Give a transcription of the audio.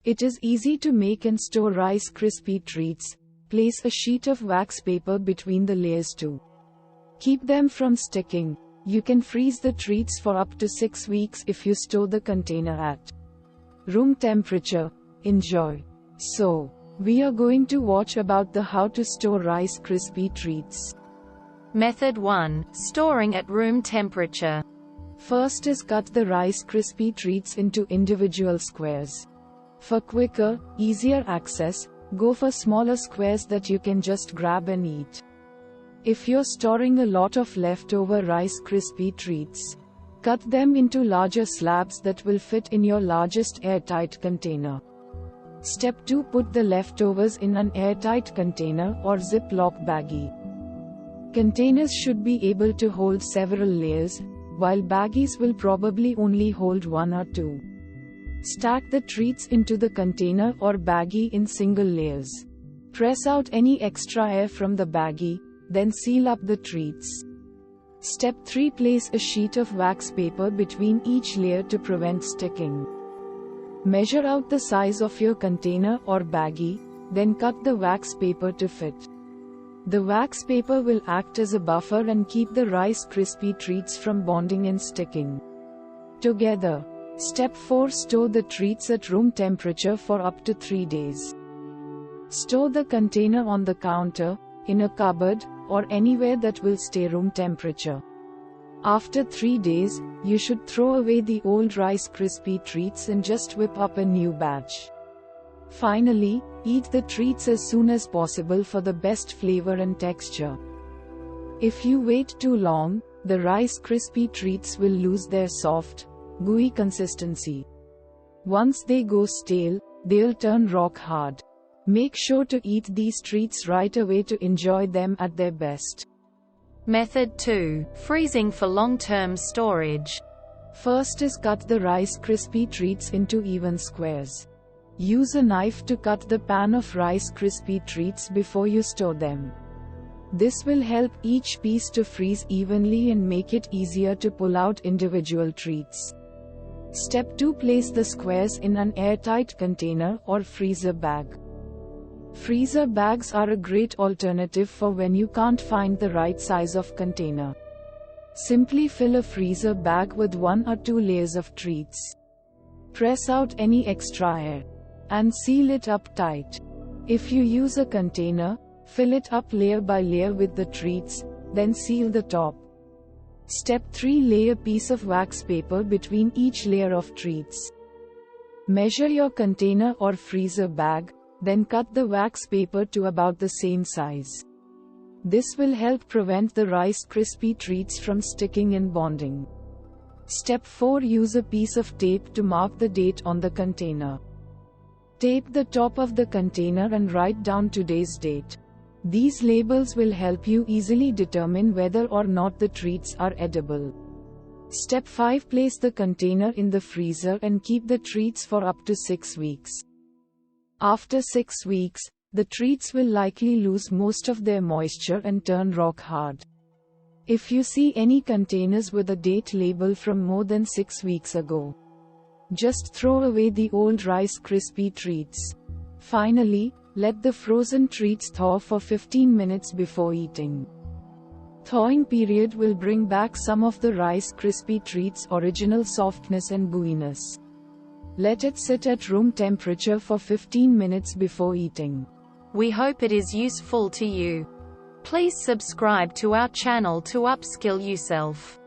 It is easy to make and store Rice Krispie treats. Place a sheet of wax paper between the layers to keep them from sticking. You can freeze the treats for up to 6 weeks if you store the container at room temperature. Enjoy. So, we are going to watch about the how to store Rice Krispie treats. Method 1. Storing at room temperature. First is cut the Rice Krispie treats into individual squares. For quicker, easier access, go for smaller squares that you can just grab and eat. If you're storing a lot of leftover Rice Krispie treats, cut them into larger slabs that will fit in your largest airtight container. Step 2. Put the leftovers in an airtight container or Ziploc baggie. Containers should be able to hold several layers, while baggies will probably only hold 1 or 2. Stack the treats into the container or baggie in single layers. Press out any extra air from the baggie, then seal up the treats. Step 3. Place a sheet of wax paper between each layer to prevent sticking. Measure out the size of your container or baggie, then cut the wax paper to fit. The wax paper will act as a buffer and keep the Rice Krispie treats from bonding and sticking together. Step 4. Store the treats at room temperature for up to 3 days. Store the container on the counter, in a cupboard, or anywhere that will stay room temperature. After 3 days, you should throw away the old Rice Krispie treats and just whip up a new batch. Finally, eat the treats as soon as possible for the best flavor and texture. If you wait too long, the Rice Krispie treats will lose their soft, gooey consistency. Once they go stale, they'll turn rock hard. Make sure to eat these treats right away to enjoy them at their best. Method 2. Freezing for long-term storage. First is cut the Rice Krispie treats into even squares. Use a knife to cut the pan of Rice Krispie treats before you store them. This will help each piece to freeze evenly and make it easier to pull out individual treats. Step 2. Place the squares in an airtight container or freezer bag. Freezer bags are a great alternative for when you can't find the right size of container. Simply fill a freezer bag with 1 or 2 layers of treats. Press out any extra air and seal it up tight. If you use a container, fill it up layer by layer with the treats, then seal the top. Step 3. Lay a piece of wax paper between each layer of treats. Measure your container or freezer bag, then cut the wax paper to about the same size. This will help prevent the Rice Krispie treats from sticking and bonding. Step 4. Use a piece of tape to mark the date on the container. Tape the top of the container and write down today's date. These labels will help you easily determine whether or not the treats are edible. Step 5. Place the container in the freezer and keep the treats for up to 6 weeks. After 6 weeks, the treats will likely lose most of their moisture and turn rock hard. If you see any containers with a date label from more than 6 weeks ago, just throw away the old Rice Krispie treats. Finally, let the frozen treats thaw for 15 minutes before eating. Thawing period will bring back some of the Rice Krispie treats' original softness and gooiness. Let it sit at room temperature for 15 minutes before eating. We hope it is useful to you. Please subscribe to our channel to upskill yourself.